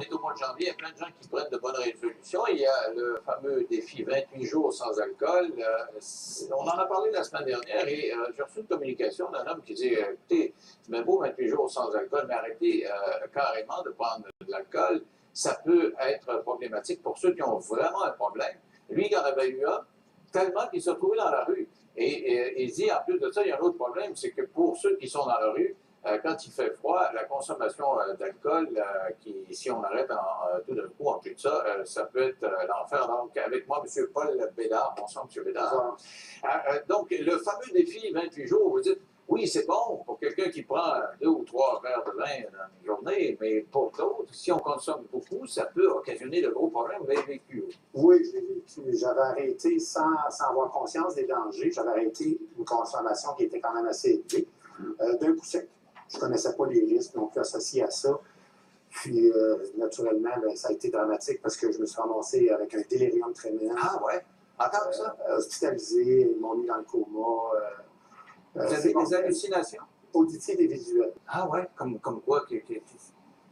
est au mois de janvier, il y a plein de gens qui prennent de bonnes résolutions. Il y a le fameux défi 28 jours sans alcool. On en a parlé la semaine dernière et j'ai reçu une communication d'un homme qui dit écoutez, c'est bien beau 28 jours sans alcool, mais arrêtez carrément de prendre de l'alcool. Ça peut être problématique pour ceux qui ont vraiment un problème. Lui, il en avait eu un, tellement qu'il s'est retrouvé dans la rue. Et il dit, en plus de ça, il y a un autre problème, c'est que pour ceux qui sont dans la rue, quand il fait froid, la consommation d'alcool, si on arrête tout d'un coup en plus de ça, ça peut être l'enfer. Donc, avec moi, M. Paul Bédard, bonsoir M. Bédard. Donc, le fameux défi 28 jours, vous dites, oui, c'est bon pour quelqu'un qui prend 2 ou 3 verres de vin dans une journée, mais pour d'autres, si on consomme beaucoup, ça peut occasionner de gros problèmes. Vous avez vécu. Oui, j'ai vécu. J'avais arrêté sans avoir conscience des dangers. J'avais arrêté une consommation qui était quand même assez élevée, d'un coup sec. Je ne connaissais pas les risques non plus associés à ça. Puis, naturellement, ben, ça a été dramatique parce que je me suis ramassé avec un délirium tremens. Ah ouais? Encore ça? Hospitalisé, ils m'ont mis dans le coma. Vous avez des hallucinations? Auditives et visuelles. Ah ouais? Comme quoi?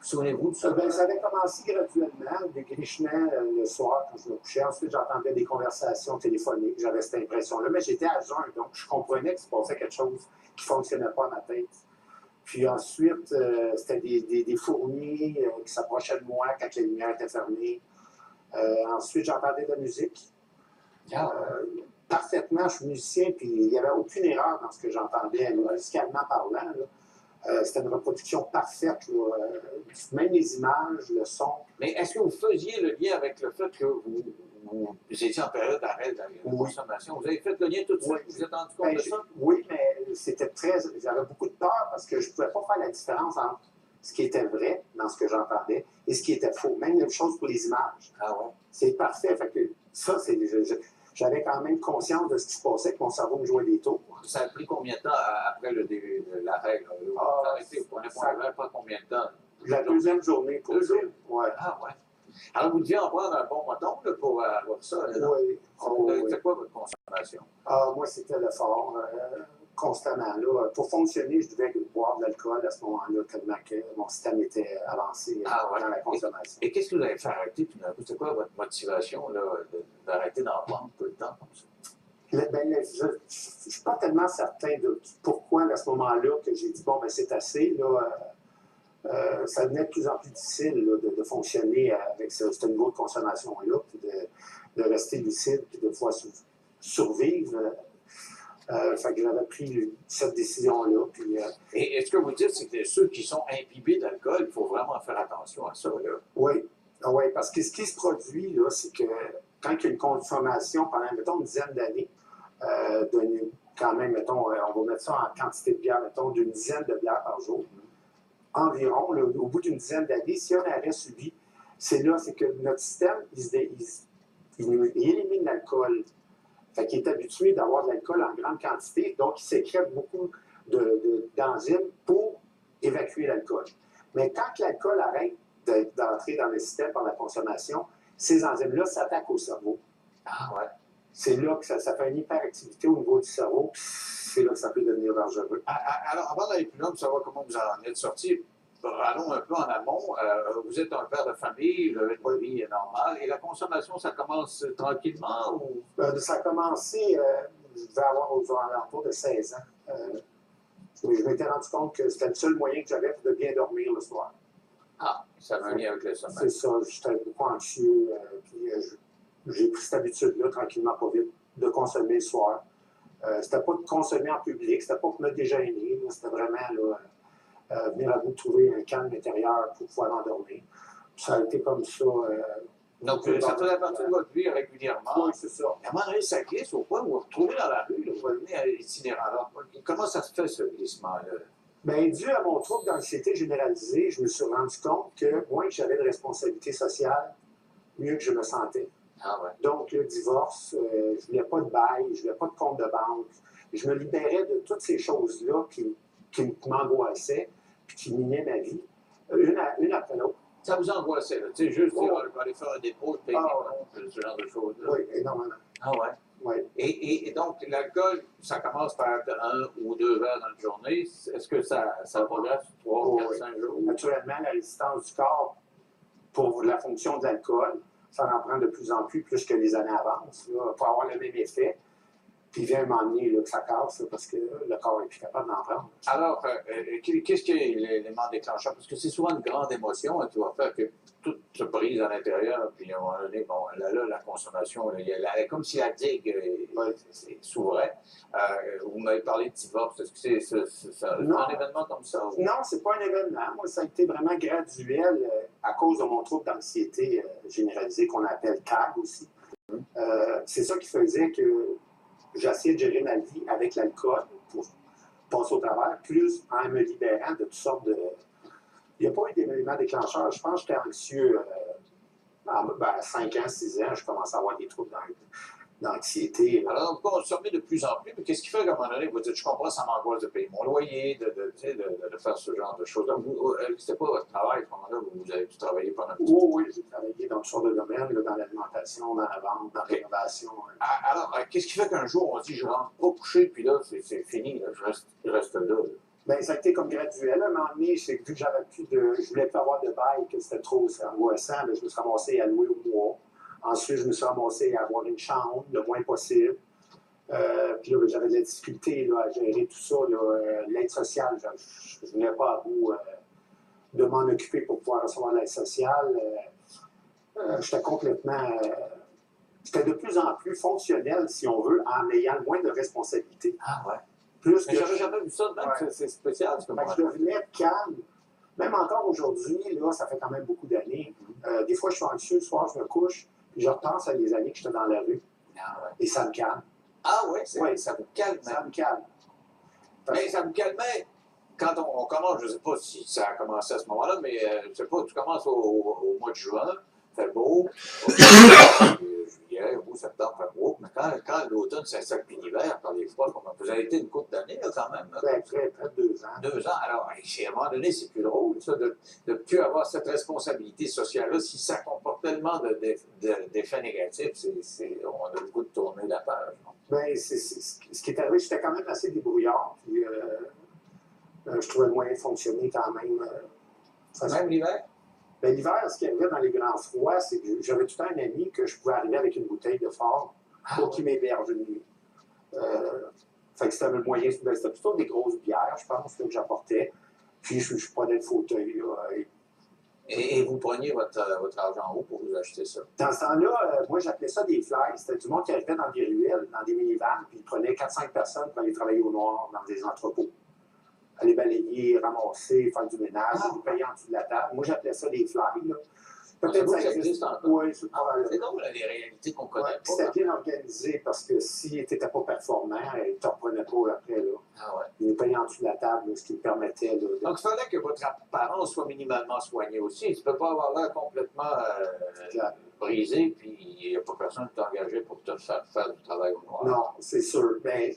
Souvenez-vous de ça? Ben, ça avait commencé graduellement, des grichements le soir quand je me couchais. Ensuite, j'entendais des conversations téléphoniques. J'avais cette impression-là. Mais j'étais à jeun, donc je comprenais qu'il se passait quelque chose qui ne fonctionnait pas à ma tête. Puis ensuite, c'était des fourmis qui s'approchaient de moi quand les lumières étaient fermées. Ensuite, j'entendais de la musique. Parfaitement, je suis musicien, puis il n'y avait aucune erreur dans ce que j'entendais, musicalement parlant. C'était une reproduction parfaite, là, même les images, le son. Mais est-ce que vous faisiez le lien avec le fait que vous étiez en période d'arrêt de la consommation? Vous avez fait le lien tout de suite? Vous vous êtes rendu compte de ça? Oui, mais c'était très... J'avais beaucoup de peur parce que je ne pouvais pas faire la différence entre ce qui était vrai dans ce que j'entendais et ce qui était faux. Même la chose pour les images. Ah ouais? C'est parfait. Fait que ça, c'est... J'avais quand même conscience de ce qui se passait, que mon cerveau me jouait des tours. Ça a pris combien de temps après l'arrêt? Vous arrêtez, vous prenez pas combien de temps? La deuxième journée, pour dire. Ouais. Ah ouais. Alors, vous deviez en prendre un bon moton là, pour avoir ça. Là, oui. C'est quoi votre consommation? Moi, c'était l'effort. Constamment. Là. Pour fonctionner, je devais boire de l'alcool à ce moment-là, tellement que mon système était avancé dans la consommation. Et qu'est-ce que vous avez fait arrêter tout d'un coup? C'est quoi votre motivation d'arrêter d'en prendre tout le temps comme ça? Je ne suis pas tellement certain de pourquoi, à ce moment-là, que j'ai dit, bon, ben c'est assez. Là, ça devenait de plus en plus difficile là, de fonctionner avec ce niveau de consommation-là, puis de rester lucide, puis de pouvoir survivre. Fait que j'avais pris cette décision-là. Et est-ce que vous dites que ceux qui sont imbibés d'alcool, il faut vraiment faire attention à ça? Là? Oui, parce que ce qui se produit, là, c'est que quand il y a une consommation pendant, mettons, une dizaine d'années, quand même, mettons, on va mettre ça en quantité de bière, mettons, d'une dizaine de bières par jour, environ, là, au bout d'une dizaine d'années, s'il y a un arrêt subi, c'est que notre système, il élimine l'alcool. Fait qu'il est habitué d'avoir de l'alcool en grande quantité, donc il sécrète beaucoup d'enzymes pour évacuer l'alcool. Mais quand l'alcool arrête d'entrer dans le système par la consommation, ces enzymes-là s'attaquent au cerveau. Ah ouais. C'est là que ça fait une hyperactivité au niveau du cerveau, c'est là que ça peut devenir dangereux. Alors, avant d'aller plus loin, pour savoir comment vous en êtes sorti, allons un peu en amont. Vous êtes un père de famille, vous avez une vie normale, et la consommation, ça commence tranquillement ou? Ça a commencé, je devais avoir aux alentours de 16 ans. Je m'étais rendu compte que c'était le seul moyen que j'avais de bien dormir le soir. Ah, ça avait un lien avec le sommeil. C'est ça, j'étais beaucoup anxieux, puis j'ai pris cette habitude-là, tranquillement, pas vite, de consommer le soir. C'était pas de consommer en public, c'était pas pour me déjeuner, c'était vraiment là, venir à bout de trouver un calme intérieur pour pouvoir m'endormir. Ça a été comme ça. Donc, ça faisait partie de votre vie régulièrement. Oui, c'est ça. À un moment donné, ça glisse au point où vous vous retrouvez dans la rue, là, vous revenez à l'itinérant. Alors, comment ça se fait, ce glissement-là? Bien, dû à mon trouble d'anxiété généralisée, je me suis rendu compte que moins que j'avais de responsabilités sociales, mieux que je me sentais. Ah ouais. Donc, le divorce, je ne voulais pas de bail, je ne voulais pas de compte de banque. Je me libérais de toutes ces choses-là qui m'angoissaient et qui minaient ma vie, une après l'autre. Ça vous angoissait, là? Tu sais, juste dire, on va aller faire un dépôt, payer ce genre de choses-là. Oui, énormément. Ah ouais? Oui. Et donc, l'alcool, ça commence par être 1 ou 2 verres dans une journée. Est-ce que ça progresse 3, 4, 5 jours? Naturellement, la résistance du corps pour la fonction de l'alcool, ça en prend de plus que les années avancent, là, pour avoir le même effet. Puis il vient un moment donné là, que ça casse, là, parce que le corps n'est plus capable d'en prendre. Alors, qu'est-ce qui est l'élément déclencheur? Parce que c'est souvent une grande émotion qui va faire que tout se brise à l'intérieur, puis à un moment donné, bon, là, la consommation, là, comme si la digue s'ouvrait. Vous m'avez parlé de divorce. Est-ce que c'est un événement comme ça? Ou? Non, c'est pas un événement. Moi, ça a été vraiment graduel à cause de mon trouble d'anxiété généralisée qu'on appelle CAG aussi. C'est ça qui faisait que j'essayais de gérer ma vie avec l'alcool pour passer au travers, plus en me libérant de toutes sortes de... Il n'y a pas eu d'éléments déclencheurs. Je pense que j'étais anxieux à 5 ans, 6 ans, je commençais à avoir des troubles d'anxiété. Alors, vous consommez de plus en plus, mais qu'est-ce qui fait qu'à un moment donné, vous dites, je comprends, ça m'angoisse de payer mon loyer, de faire ce genre de choses. Donc, c'était pas votre travail à ce moment-là, vous avez pu travailler pendant un petit temps? Oui, j'ai travaillé dans toutes sortes de domaines, là, dans l'alimentation, dans la vente, dans la rénovation. Alors, qu'est-ce qui fait qu'un jour, on se dit, je rentre pas coucher, puis là, c'est fini, là, je reste là. Bien, ça a été comme graduel. À un moment donné, c'est que vu que je voulais pas avoir de bail, que c'était trop angoissant, mais je me suis ramassé à louer au mois. Ensuite, je me suis ramassé à avoir une chambre le moins possible. Puis là, j'avais de la difficulté là, à gérer tout ça. L'aide sociale, je ne venais pas à bout de m'en occuper pour pouvoir recevoir l'aide sociale. J'étais complètement... J'étais de plus en plus fonctionnel, si on veut, en ayant le moins de responsabilités. Ah ouais? Plus mais j'avais jamais vu ça de même, ouais. C'est spécial. Je devenais calme. Même encore aujourd'hui, là, ça fait quand même beaucoup d'années. Des fois, je suis anxieux, le soir, je me couche, puis je repense à des années que j'étais dans la rue. Ah ouais. Et ça me calme. Ah oui, ça vous calme. Ça me calme. Mais ça me calmait quand on commence, je ne sais pas si ça a commencé à ce moment-là, mais je ne sais pas, tu commences au mois de juin, il fait beau, juillet, août, septembre, fait beau, mais quand l'automne s'installe puis l'hiver, quand les froids, vous avez été une couple d'années quand même. Près de 2 ans. 2 ans. Alors, à un moment donné, c'est plus drôle, ça, de ne plus avoir cette responsabilité sociale-là. Si ça comporte tellement d'effets négatifs, on a le goût de tourner la page. Bien, ce qui est arrivé, j'étais quand même assez débrouillard. Puis, je trouvais le moyen de fonctionner quand même. Même l'hiver? Bien, l'hiver, ce qui arrivait dans les grands froids, c'est que j'avais tout le temps un ami que je pouvais arriver avec une bouteille de fort pour qu'il m'héberge une nuit. Fait que c'était le moyen. C'était plutôt des grosses bières, je pense, là, que j'apportais. Puis je prenais le fauteuil. Et vous preniez votre argent où pour vous acheter ça? Dans ce temps-là, moi, j'appelais ça des flyers. C'était du monde qui arrivait dans des ruelles, dans des minivans, puis ils prenaient 4-5 personnes pour aller travailler au noir dans des entrepôts. Aller balayer, ramasser, faire du ménage, nous payer en dessous de la table. Moi, j'appelais ça des flyers. Peut-être que ça existe encore. Oui, c'est probablement. C'est donc les réalités qu'on connaît pas. C'était bien organisé parce que si tu n'étais pas performant, ils ne te reprenaient pas après. Là. Ah ouais. Ils nous payaient en dessous de la table, ce qui me permettait de... Donc, il fallait que votre apparence soit minimalement soignée aussi. Tu ne peux pas avoir l'air complètement brisé, puis il n'y a pas personne qui t'a engagé pour te faire du travail au noir. Non, c'est sûr. Ben,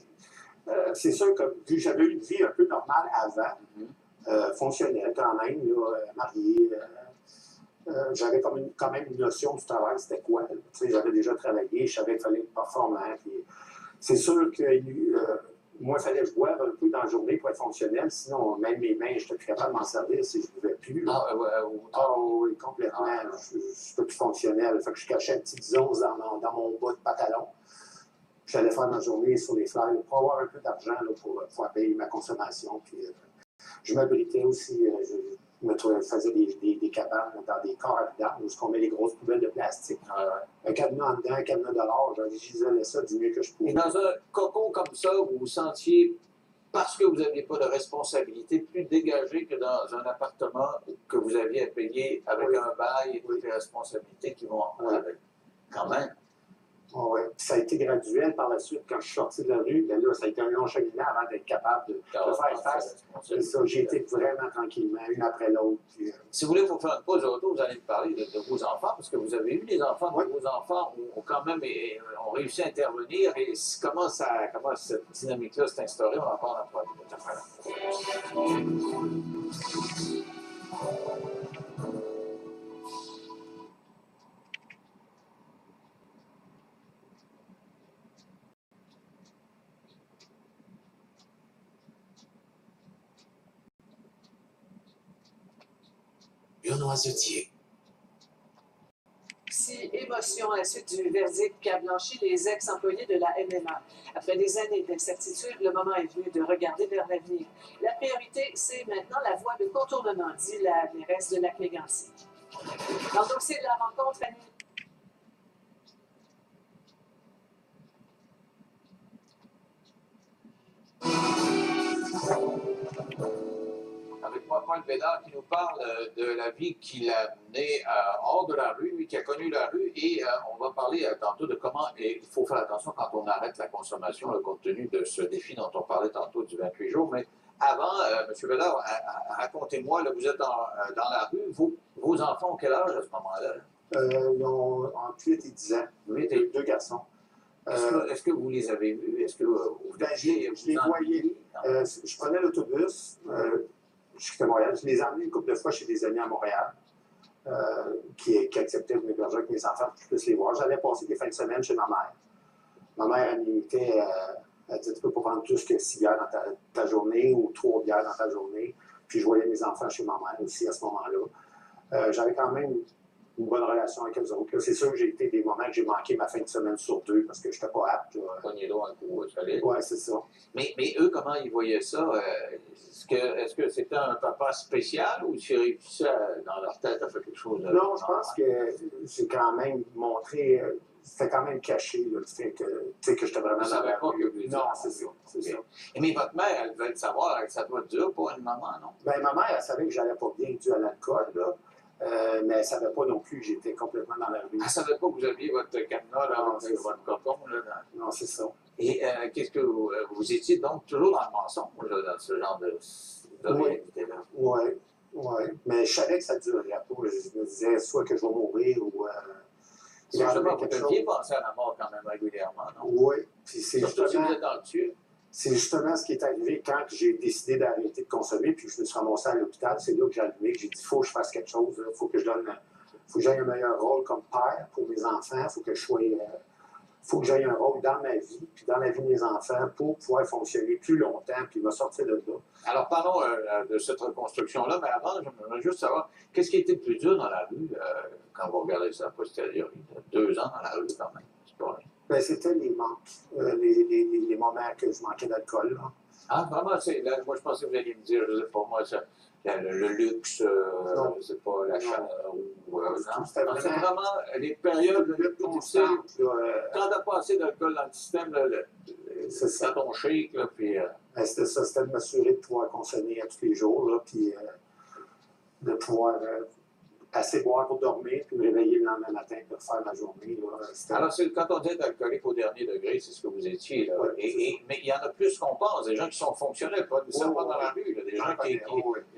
c'est sûr que vu que j'avais une vie un peu normale avant, fonctionnelle quand même, là, mariée, j'avais quand même une notion du travail, c'était quoi. J'avais déjà travaillé, je savais qu'il fallait être performant. C'est sûr que moi, il fallait que je boive un peu dans la journée pour être fonctionnel, sinon même mes mains, je n'étais plus capable de m'en servir si je ne buvais plus. Oui, complètement. Je n'étais plus fonctionnel. Fait que je cachais une petite zone dans mon bas de pantalon. J'allais faire ma journée sur les flyers pour avoir un peu d'argent pour pouvoir payer ma consommation. Puis, je m'abritais aussi. Je faisais des cabanes dans des corps à vidange où on met les grosses poubelles de plastique. Un cadenas en dedans, un cadenas dehors. J'isolais ça du mieux que je pouvais. Et dans un cocon comme ça, vous vous sentiez, parce que vous n'aviez pas de responsabilité, plus dégagé que dans un appartement que vous aviez à payer avec un bail et toutes les responsabilités qui vont avec. Quand même. Oui, ça a été graduel par la suite. Quand je suis sorti de la rue, bien là, ça a été un long cheminement avant d'être capable de faire face. C'est ça, j'ai été vraiment tranquillement, une après l'autre. Si vous voulez vous faire une pause auto, vous allez me parler de vos enfants, parce que vous avez eu des enfants, vos enfants ont quand même ont réussi à intervenir. Et comment cette dynamique-là s'est instaurée, on en parle dans 3 minutes. Le noisetier. émotion à la suite du verdict qui a blanchi les ex-employés de la MMA. Après des années d'incertitude, le moment est venu de regarder vers l'avenir. La priorité, c'est maintenant la voie de contournement, dit la mairesse de Lac-Mégantic. Dans le dossier de la rencontre, Annie. Avec moi, Paul Bédard qui nous parle de la vie qu'il a menée hors de la rue, qui a connu la rue, et on va parler tantôt de comment il faut faire attention quand on arrête la consommation, compte tenu de ce défi dont on parlait tantôt du 28 jours. Mais avant, M. Bédard, racontez-moi, là, vous êtes dans la rue, vos enfants ont quel âge à ce moment-là? Ils ont entre 8 et 10 ans, deux garçons. Est-ce que vous les avez vus? Est-ce que vous je les voyais. Je prenais l'autobus. Je quittais Montréal. Je les ai emmenés une couple de fois chez des amis à Montréal qui acceptaient de m'héberger avec mes enfants pour que je puisse les voir. J'allais passer des fins de semaine chez ma mère. Ma mère, elle m'invitait, elle disait, tu peux pas prendre plus que 6 bières dans ta journée ou 3 bières dans ta journée. Puis je voyais mes enfants chez ma mère aussi à ce moment-là. J'avais quand même une bonne relation avec eux autres. C'est sûr que j'ai été des moments que j'ai manqué ma fin de semaine sur 2 parce que je n'étais pas apte. Pogné l'eau un coup, solide. Oui, c'est ça. Mais eux, comment ils voyaient ça? Est-ce que c'était un papa spécial ou ils réussissaient dans leur tête à faire quelque chose? Non, je pense que j'ai quand même montré, c'était quand même caché, là, le fait que j'étais vraiment dans la rue. Non, c'est ça. Mais votre mère, elle devait le savoir, ça doit être dur pour une maman, non? Bien, ma mère, elle savait que j'allais pas bien dû à l'alcool, là. Mais elle ne savait pas non plus que j'étais complètement dans la rue. Elle ne savait pas que vous aviez votre cadenas, là, avec votre cocon, là. Non, c'est ça. Et qu'est-ce que vous étiez donc toujours dans le mensonge, là, dans ce genre de réalité-là? Oui. Mais je savais que ça ne durerait pas. Je me disais soit que je vais mourir ou. Justement, vous deviez penser à la mort quand même régulièrement, non? Oui. Puis surtout si vous êtes dans le dessus. C'est justement ce qui est arrivé quand j'ai décidé d'arrêter de consommer, puis je me suis ramassé à l'hôpital. C'est là que j'ai allumé, que j'ai dit, il faut que je fasse quelque chose. Il faut que j'aie un meilleur rôle comme père pour mes enfants. Il faut que j'aie un rôle dans ma vie, puis dans la vie de mes enfants, pour pouvoir fonctionner plus longtemps, puis me sortir de là. Alors, parlons de cette reconstruction-là, mais avant, j'aimerais juste savoir, qu'est-ce qui était le plus dur dans la rue quand vous regardez ça a posteriori? 2 ans dans la rue, quand même. C'est pas rien. Ben, c'était les manques, les moments que je manquais d'alcool. Ah, vraiment? Moi, je pensais que vous alliez me dire, je sais pas, moi, le luxe, c'est pas la chaleur. C'était vraiment les périodes les plus difficiles. Quand t'as pas assez d'alcool dans le système, c'est ton shake, là, puis... Ben, c'était ça, c'était de m'assurer de pouvoir consommer à tous les jours, là, puis de pouvoir assez boire pour dormir, puis me réveiller le lendemain matin pour faire ma journée. Là. Alors, quand on dit alcoolique au dernier degré, c'est ce que vous étiez. Là. Mais il y en a plus qu'on pense, des gens qui sont fonctionnels, pas nécessairement dans la rue, là, des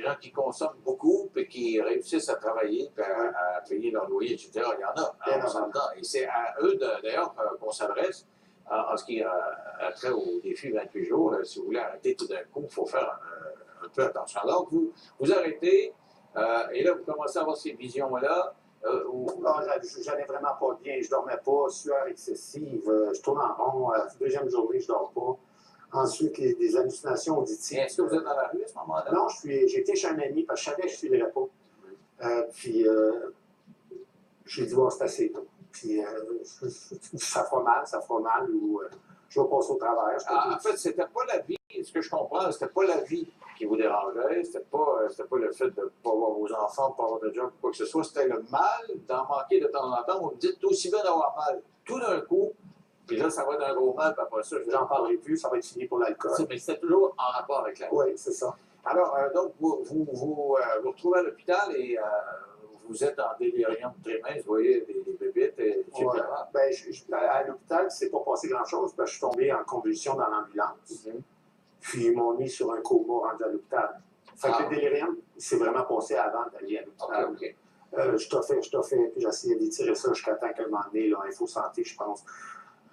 gens qui consomment beaucoup, puis qui réussissent à travailler, puis à payer leur loyer, etc. Il y en a, on s'entend. Et c'est à eux, d'ailleurs, qu'on s'adresse. En ce qui a trait au défi 28 jours, là, si vous voulez arrêter tout d'un coup, il faut faire un peu attention. Alors, vous arrêtez, et là, vous commencez à avoir ces visions-là. J'allais vraiment pas bien, je dormais pas, sueur excessive, je tourne en rond, deuxième journée, je dors pas. Ensuite, des hallucinations auditives. Est-ce que vous êtes dans la rue à ce moment-là? Non, j'étais chez un ami parce que je savais que je ne filerais pas. Puis, j'ai dit, c'est assez tôt. Puis, ça fera mal, ou je vais passer au travers. En fait, c'était pas la vie, ce que je comprends, c'était pas la vie qui vous dérangeait, c'était pas le fait de ne pas voir vos enfants, de ne pas avoir de job, quoi que ce soit, c'était le mal d'en manquer de temps en temps. Vous me dites aussi bien d'avoir mal tout d'un coup, puis là, ça va être un gros mal, puis après ça, j'en parlerai plus, ça va être fini pour l'alcool. Mais c'était toujours en rapport avec la vie. Oui, c'est ça. Alors, donc, vous retrouvez à l'hôpital et vous êtes en délirium trémens, vous voyez des bébites, etc. Ouais. Ben, à l'hôpital, c'est pas passé grand-chose, parce que je suis tombé en convulsion dans l'ambulance. Puis ils m'ont mis sur un coma rendu à l'hôpital. Fait que le délirium, c'est vraiment passé avant d'aller à l'hôpital. Okay. Je t'ai fait, puis j'ai essayé d'étirer ça jusqu'à temps qu'à un moment donné, là, Info Santé, je pense.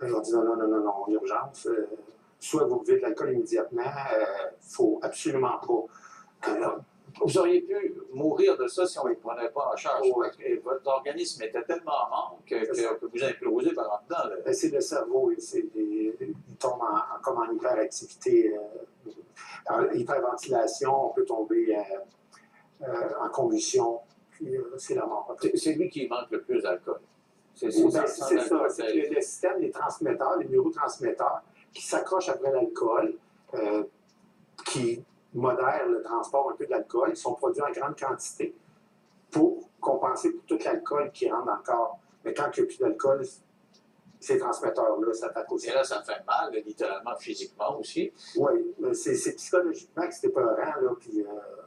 Ils ont dit non, urgence. Soit vous buvez de l'alcool immédiatement, faut absolument pas. Vous auriez pu mourir de ça si on ne les prenait pas en charge. Et votre organisme était tellement en manque que vous implosez par là-dedans. C'est le cerveau, il tombe comme en hyperactivité, en hyperventilation, on peut tomber en convulsion, puis c'est la mort. C'est lui qui manque le plus d'alcool. C'est Ben, ça, c'est ça. C'est que le système, les transmetteurs, les neurotransmetteurs qui s'accrochent après l'alcool, qui modèrent le transport un peu de l'alcool, sont produits en grande quantité pour compenser pour tout l'alcool qui rentre dans le corps. Mais quand il n'y a plus d'alcool, ces transmetteurs-là s'attaquent aussi. Et là, ça fait mal, littéralement, physiquement aussi. Oui, c'est psychologiquement que c'était peurant, là, puis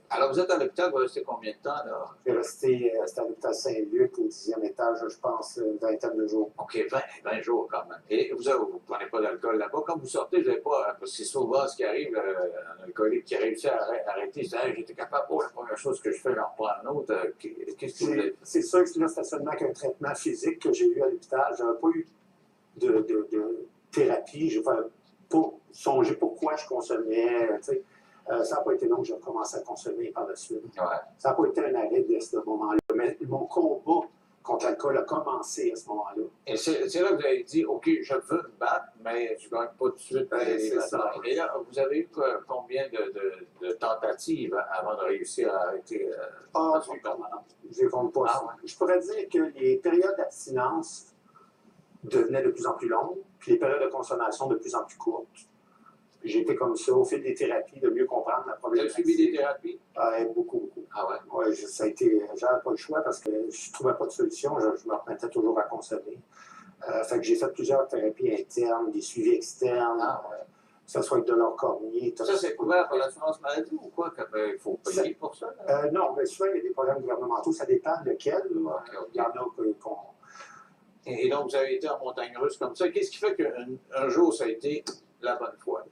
Alors, vous êtes à l'hôpital, vous restez combien de temps, là? j'ai resté c'était à l'hôpital Saint-Luc, au 10e étage, je pense, une vingtaine de jours. OK, 20 jours quand même. Et vous ne prenez pas d'alcool là-bas. Quand vous sortez, vous n'avez pas, parce que c'est souvent ce qui arrive, un alcoolique qui réussit à arrêter, il dit hey, j'étais capable, la première chose que je fais, j'en reprends un autre. Qu'est-ce que vous avez? C'est sûr que c'était seulement qu'un traitement physique que j'ai eu à l'hôpital. Je n'avais pas eu de thérapie. Je n'ai pas songé pourquoi je consommais. Ça n'a pas été long que j'ai recommencé à consommer par la suite. Ouais. Ça n'a pas été un arrêt de ce moment-là. Mais mon combat contre l'alcool a commencé à ce moment-là. Et c'est là que vous avez dit, OK, je veux me battre, mais je ne gagne pas tout de suite. C'est ça. Et là, vous avez eu combien de tentatives avant de réussir à arrêter façon permanente? Je ne compte pas ça. Je pourrais dire que les périodes d'abstinence devenaient de plus en plus longues, puis les périodes de consommation de plus en plus courtes. J'ai été comme ça au fil des thérapies, de mieux comprendre la Vous avez problématique. suivi des thérapies? Beaucoup. Ah ouais? Ouais, ça a été, j'avais pas le choix parce que je ne trouvais pas de solution, je me remettais toujours à consommer. Fait que j'ai fait plusieurs thérapies internes, des suivis externes, que ce soit avec de l'or cornier. Ça, c'est couvert par l'assurance maladie ou quoi? Il faut payer pour ça? Non, mais souvent, il y a des programmes gouvernementaux, ça dépend lequel. Il y en a qu'on... Et donc, vous avez été en montagne russe comme ça. Qu'est-ce qui fait qu'un jour, ça a été la bonne fois?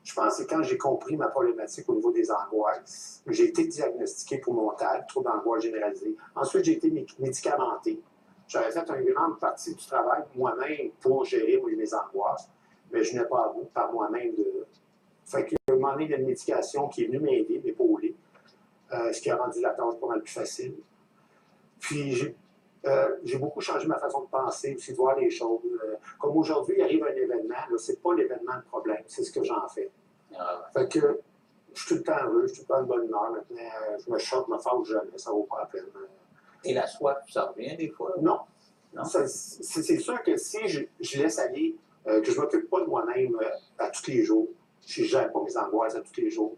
Je pense que c'est quand j'ai compris ma problématique au niveau des angoisses. J'ai été diagnostiqué pour mon TAG, trouble d'angoisse généralisée. Ensuite, j'ai été médicamenté. J'avais fait une grande partie du travail moi-même pour gérer mes angoisses, mais je n'ai pas à bout par moi-même de... Fait qu'à un moment donné, il y a une médication qui est venue m'aider, m'épauler, ce qui a rendu la tâche pas mal plus facile. Puis j'ai beaucoup changé ma façon de penser, aussi de voir les choses. Comme aujourd'hui, il arrive un événement, c'est pas l'événement le problème, c'est ce que j'en fais. Fait que je suis tout le temps heureux, je suis tout le temps de bonne humeur. Maintenant, je me choque, je me fâche jamais, ça vaut pas la peine. Et la soif, ça revient des fois? Non. Non? C'est sûr que si je laisse aller, que je ne m'occupe pas de moi-même à tous les jours, si je ne gère pas mes angoisses à tous les jours,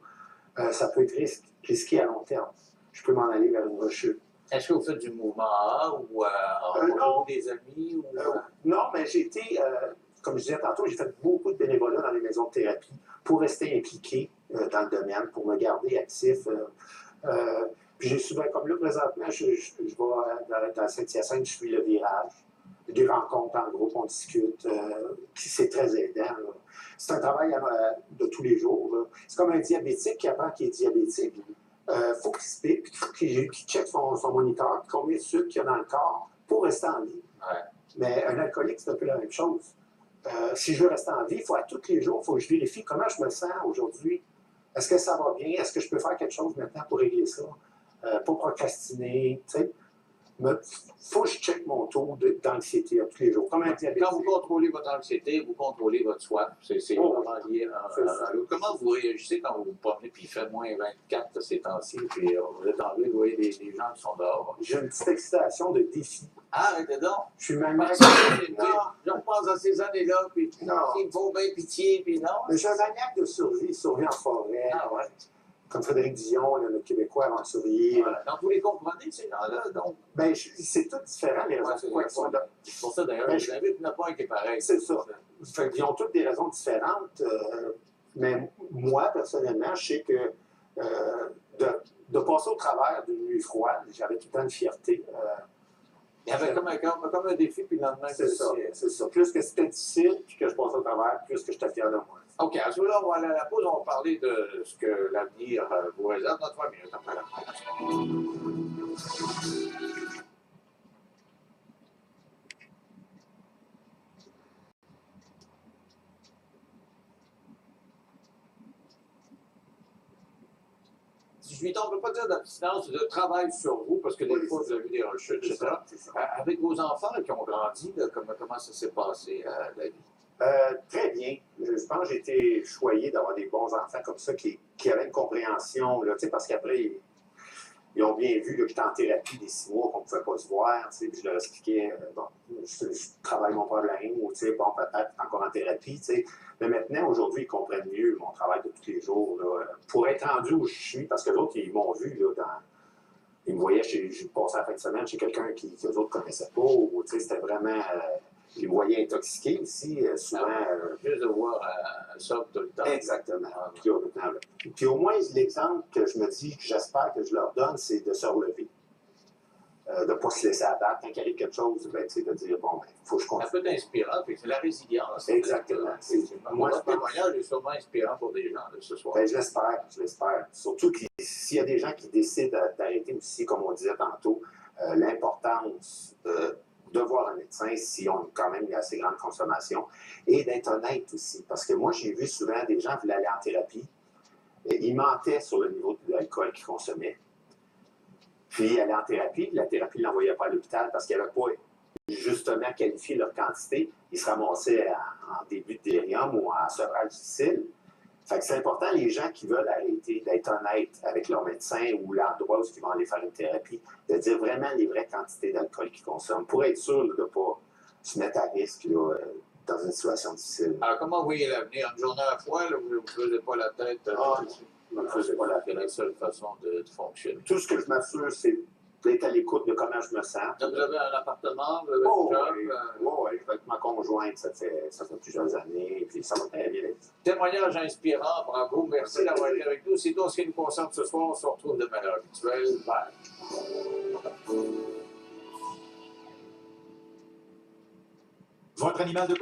ça peut être risqué à long terme. Je peux m'en aller vers une rechute. Est-ce que vous faites du mouvement A ou non. des amis? Ou, non, mais j'ai été, comme je disais tantôt, j'ai fait beaucoup de bénévolat dans les maisons de thérapie pour rester impliqué dans le domaine, pour me garder actif. Puis j'ai souvent, comme là, présentement, je vais dans Saint-Hyacinthe, je suis le virage. Des rencontres en groupe, on discute, puis c'est très aidant. Là. C'est un travail de tous les jours. Là. C'est comme un diabétique qui apprend qu'il est diabétique. Faut qu'il se pique, qu'il check son moniteur, combien de sucre qu'il y a dans le corps pour rester en vie. Ouais. Mais un alcoolique, c'est un peu la même chose. Si je veux rester en vie, il faut à tous les jours, il faut que je vérifie comment je me sens aujourd'hui. Est-ce que ça va bien? Est-ce que je peux faire quelque chose maintenant pour régler ça? Pas procrastiner, tu sais. Il faut que je check mon taux d'anxiété à tous les jours. Comme un diabétique. Quand vous contrôlez votre anxiété, vous contrôlez votre soif. C'est vraiment lié à l'autre. Comment vous réagissez quand vous vous promenez puis il fait moins 24 ces temps-ci, puis vous êtes en ville, vous voyez des gens qui sont dehors? J'ai une petite excitation de défi. Ah, arrêtez donc! Je suis maniaque. Je repense à ces années-là, puis il me faut bien pitié, puis non. Mais je suis un maniaque de survie en forêt. Ah ouais. Comme Frédéric Dion, le Québécois aventurier. Donc, vous les comprenez, ces gens-là, donc? Ben, c'est tout différent, les raisons pourquoi ils sont là. C'est pour ça, d'ailleurs, je l'invite, il n'y en a pas un qui est pareil. C'est ça. Ils ont toutes des raisons différentes, mais moi, personnellement, je sais que de passer au travers d'une nuit froide, j'avais tout le temps de fierté. Il y avait comme un défi, puis le lendemain, c'est ça. Plus que c'était difficile, puis que je passais au travers, plus que j'étais fier de moi. OK, à ce moment-là, on va aller à la pause, on va parler de ce que l'avenir vous réserve dans 3 minutes après la pause. On ne peut pas dire d'abstinence, de travail sur vous, parce que des fois, vous avez eu des rechutes, etc. Avec vos enfants qui ont grandi, là, comment ça s'est passé, la vie? Très bien. Je pense que j'ai été choyé d'avoir des bons enfants comme ça qui avaient une compréhension, là, parce qu'après, ils ont bien vu là, que j'étais en thérapie des 6 mois, qu'on ne pouvait pas se voir, tu sais, puis je leur expliquais, bon, je travaille mon problème, ou tu sais, bon, peut-être encore en thérapie, tu sais. Mais maintenant, aujourd'hui, ils comprennent mieux mon travail de tous les jours, là, pour être rendu où je suis, parce que l'autre, ils m'ont vu, là, ils me voyaient, j'ai passé la fin de semaine chez quelqu'un qui eux autres ne connaissaient pas, ou tu sais, c'était vraiment, ils me voyaient intoxiqué aussi, souvent. Juste de voir ça tout le temps. Exactement. Puis au moins, l'exemple que je me dis, que j'espère que je leur donne, c'est de se relever. De ne pas se laisser abattre quand il arrive quelque chose, ben, de dire, bon, ben, il faut que je continue. Un peu d'inspirant, puis c'est la résilience. Exactement. Moi, le témoignage est sûrement inspirant pour des gens là, ce soir. Ben, je l'espère. Surtout s'il y a des gens qui décident d'arrêter aussi, comme on disait tantôt, l'importance de voir un médecin si on a quand même une assez grande consommation et d'être honnête aussi. Parce que moi, j'ai vu souvent des gens qui voulaient aller en thérapie, et ils mentaient sur le niveau de l'alcool qu'ils consommaient. Puis ils allaient en thérapie, la thérapie ne l'envoyait pas à l'hôpital parce qu'ils n'avaient pas justement qualifié leur quantité. Ils se ramassaient en début de délirium ou en sevrage difficile. Fait que c'est important, les gens qui veulent arrêter, d'être honnêtes avec leur médecin ou l'endroit où ils vont aller faire une thérapie, de dire vraiment les vraies quantités d'alcool qu'ils consomment pour être sûr de ne pas se mettre à risque là, dans une situation difficile. Alors, comment vous voyez l'avenir? Une journée à la fois, là, vous ne faisiez pas la tête? C'est la seule façon de fonctionner. Tout ce que je m'assure, c'est d'être à l'écoute de comment je me sens. Donc, vous avez un appartement, vous avez un job? Oui, avec ma conjointe, ça fait plusieurs années, puis ça va très bien. Témoignage inspirant, bravo, merci d'avoir été avec nous. C'est tout ce qui nous concerne ce soir. On se retrouve de manière habituelle. Bye. Votre animal de